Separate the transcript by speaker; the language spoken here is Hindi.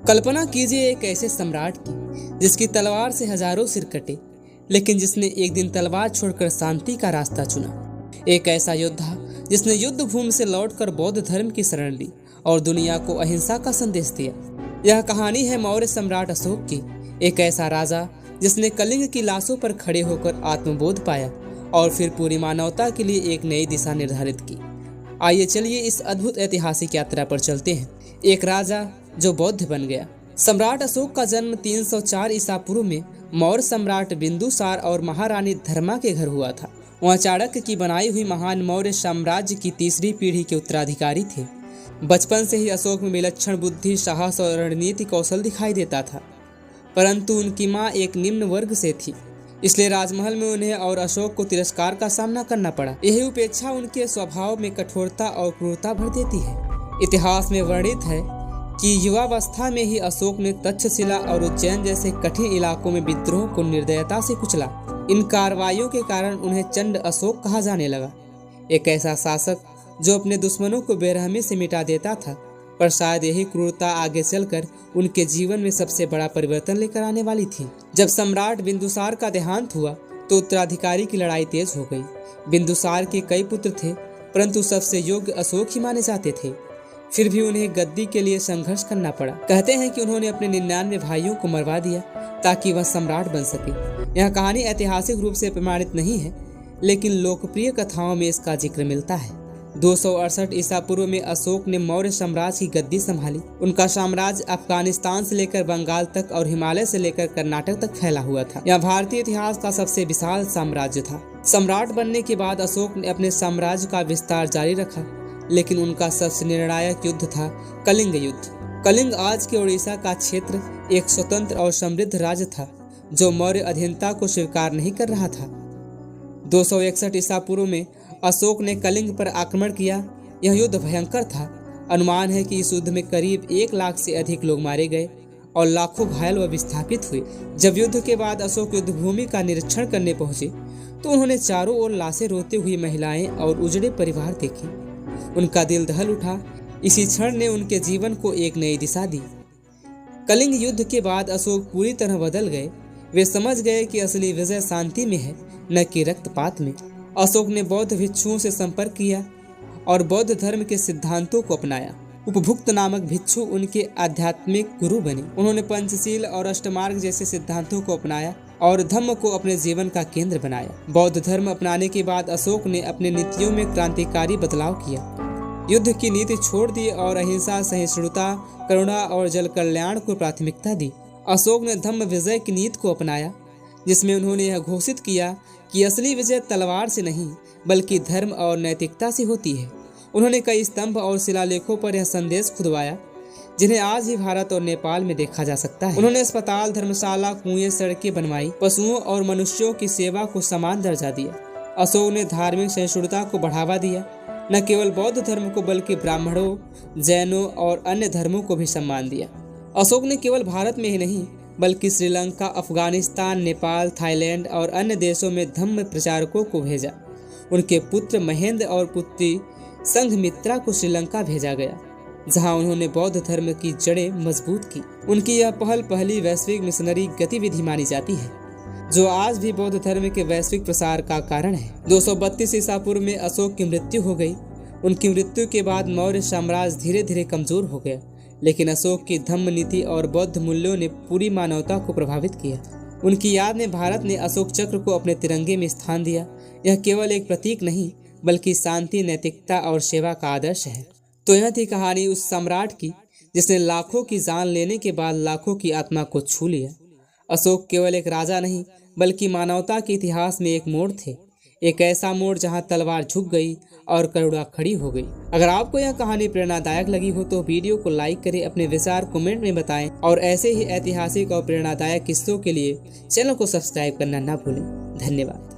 Speaker 1: कल्पना कीजिए एक ऐसे सम्राट की जिसकी तलवार से हजारों सिर कटे, लेकिन जिसने एक दिन तलवार छोड़कर शांति का रास्ता चुना। एक ऐसा योद्धा जिसने युद्ध भूमि से लौटकर बौद्ध धर्म की शरण ली और दुनिया को अहिंसा का संदेश दिया। यह कहानी है मौर्य सम्राट अशोक की, एक ऐसा राजा जिसने कलिंग की लाशों पर खड़े होकर आत्मबोध पाया और फिर पूरी मानवता के लिए एक नई दिशा निर्धारित की। आइए चलिए इस अद्भुत ऐतिहासिक यात्रा पर चलते हैं। एक राजा जो बौद्ध बन गया। सम्राट अशोक का जन्म 304 ईसा पूर्व में मौर्य सम्राट बिंदुसार और महारानी धर्मा के घर हुआ था। वह चाणक्य की बनाई हुई महान मौर्य साम्राज्य की तीसरी पीढ़ी के उत्तराधिकारी थे। बचपन से ही अशोक में विलक्षण बुद्धि, साहस और रणनीति कौशल दिखाई देता था, परंतु उनकी मां एक निम्न वर्ग से थी, इसलिए राजमहल में उन्हें और अशोक को तिरस्कार का सामना करना पड़ा। यही उपेक्षा उनके स्वभाव में कठोरता और क्रूरता भर देती है। इतिहास में वर्णित है कि युवावस्था में ही अशोक ने तक्षशिला और उज्जैन जैसे कठिन इलाकों में विद्रोह को निर्दयता से कुचला। इन कार्रवाइयों के कारण उन्हें चंड अशोक कहा जाने लगा, एक ऐसा शासक जो अपने दुश्मनों को बेरहमी से मिटा देता था। पर शायद यही क्रूरता आगे चलकर उनके जीवन में सबसे बड़ा परिवर्तन लेकर आने वाली थी। जब सम्राट बिंदुसार का देहांत हुआ तो उत्तराधिकारी की लड़ाई तेज हो गई। बिंदुसार के कई पुत्र थे, परंतु सबसे योग्य अशोक ही माने जाते थे। फिर भी उन्हें गद्दी के लिए संघर्ष करना पड़ा। कहते हैं कि उन्होंने अपने 99 भाइयों को मरवा दिया ताकि वह सम्राट बन सके। यह कहानी ऐतिहासिक रूप से प्रमाणित नहीं है, लेकिन लोकप्रिय कथाओं में इसका जिक्र मिलता है। 268 ईसा पूर्व में अशोक ने मौर्य साम्राज्य की गद्दी संभाली। उनका साम्राज्य अफगानिस्तान से लेकर बंगाल तक और हिमालय से लेकर कर्नाटक तक फैला हुआ था। यह भारतीय इतिहास का सबसे विशाल साम्राज्य था। सम्राट बनने के बाद अशोक ने अपने साम्राज्य का विस्तार जारी रखा, लेकिन उनका सबसे निर्णायक युद्ध था कलिंग युद्ध। कलिंग आज के उड़ीसा का क्षेत्र एक स्वतंत्र और समृद्ध राज्य था जो मौर्य अधीनता को स्वीकार नहीं कर रहा था। 261 ईसा पूर्व में अशोक ने कलिंग पर आक्रमण किया। यह युद्ध भयंकर था। अनुमान है कि इस युद्ध में करीब 1 लाख से अधिक लोग मारे गए और लाखों घायल व विस्थापित हुए। जब युद्ध के बाद अशोक युद्ध भूमि का निरीक्षण करने पहुंचे तो उन्होंने चारों ओर लाशें, रोते हुई महिलाएं और उजड़े परिवार देखे। उनका दिल दहल उठा। इसी क्षण ने उनके जीवन को एक नई दिशा दी। कलिंग युद्ध के बाद अशोक पूरी तरह बदल गए। वे समझ गए कि असली विजय शांति में है, न कि रक्तपात में। अशोक ने बौद्ध भिक्षुओं से संपर्क किया और बौद्ध धर्म के सिद्धांतों को अपनाया। उपभुक्त नामक भिक्षु उनके आध्यात्मिक गुरु बने। उन्होंने पंचशील और अष्टमार्ग जैसे सिद्धांतों को अपनाया और धम्म को अपने जीवन का केंद्र बनाया। बौद्ध धर्म अपनाने के बाद अशोक ने अपने नीतियों में क्रांतिकारी बदलाव किया। युद्ध की नीति छोड़ दी और अहिंसा, सहिष्णुता, करुणा और जल कल्याण को प्राथमिकता दी। अशोक ने धम्म विजय की नीति को अपनाया, जिसमें उन्होंने यह घोषित किया कि असली विजय तलवार से नहीं बल्कि धर्म और नैतिकता से होती है। उन्होंने कई स्तंभ और शिलालेखों पर यह संदेश खुदवाया, जिन्हें आज भी भारत और नेपाल में देखा जा सकता है। उन्होंने अस्पताल, धर्मशाला, कुएं, सड़कें बनवाई। पशुओं और मनुष्यों की सेवा को समान दर्जा दिया। अशोक ने धार्मिक सहिष्णुता को बढ़ावा दिया। न केवल बौद्ध धर्म को बल्कि ब्राह्मणों, जैनों और अन्य धर्मों को भी सम्मान दिया। अशोक ने केवल भारत में ही नहीं बल्कि श्रीलंका, अफगानिस्तान, नेपाल, थाईलैंड और अन्य देशों में धम्म प्रचारकों को भेजा। उनके पुत्र महेंद्र और पुत्री संघमित्रा को श्रीलंका भेजा गया, जहां उन्होंने बौद्ध धर्म की जड़ें मजबूत की। उनकी यह पहली वैश्विक मिशनरी गतिविधि मानी जाती है, जो आज भी बौद्ध धर्म के वैश्विक प्रसार का कारण है। 232 ईसा पूर्व में अशोक की मृत्यु हो गई। उनकी मृत्यु के बाद मौर्य साम्राज्य धीरे धीरे कमजोर हो गया, लेकिन अशोक की धम्म नीति और बौद्ध मूल्यों ने पूरी मानवता को प्रभावित किया। उनकी याद में भारत ने अशोक चक्र को अपने तिरंगे में स्थान दिया। यह केवल एक प्रतीक नहीं बल्कि शांति, नैतिकता और सेवा का आदर्श है। तो यह थी कहानी उस सम्राट की जिसने लाखों की जान लेने के बाद लाखों की आत्मा को छू लिया। अशोक केवल एक राजा नहीं बल्कि मानवता के इतिहास में एक मोड़ थे, एक ऐसा मोड़ जहां तलवार झुक गई और करुणा खड़ी हो गई। अगर आपको यह कहानी प्रेरणादायक लगी हो तो वीडियो को लाइक करें, अपने विचार कमेंट में बताएं और ऐसे ही ऐतिहासिक और प्रेरणादायक किस्सों के लिए चैनल को सब्सक्राइब करना ना भूलें। धन्यवाद।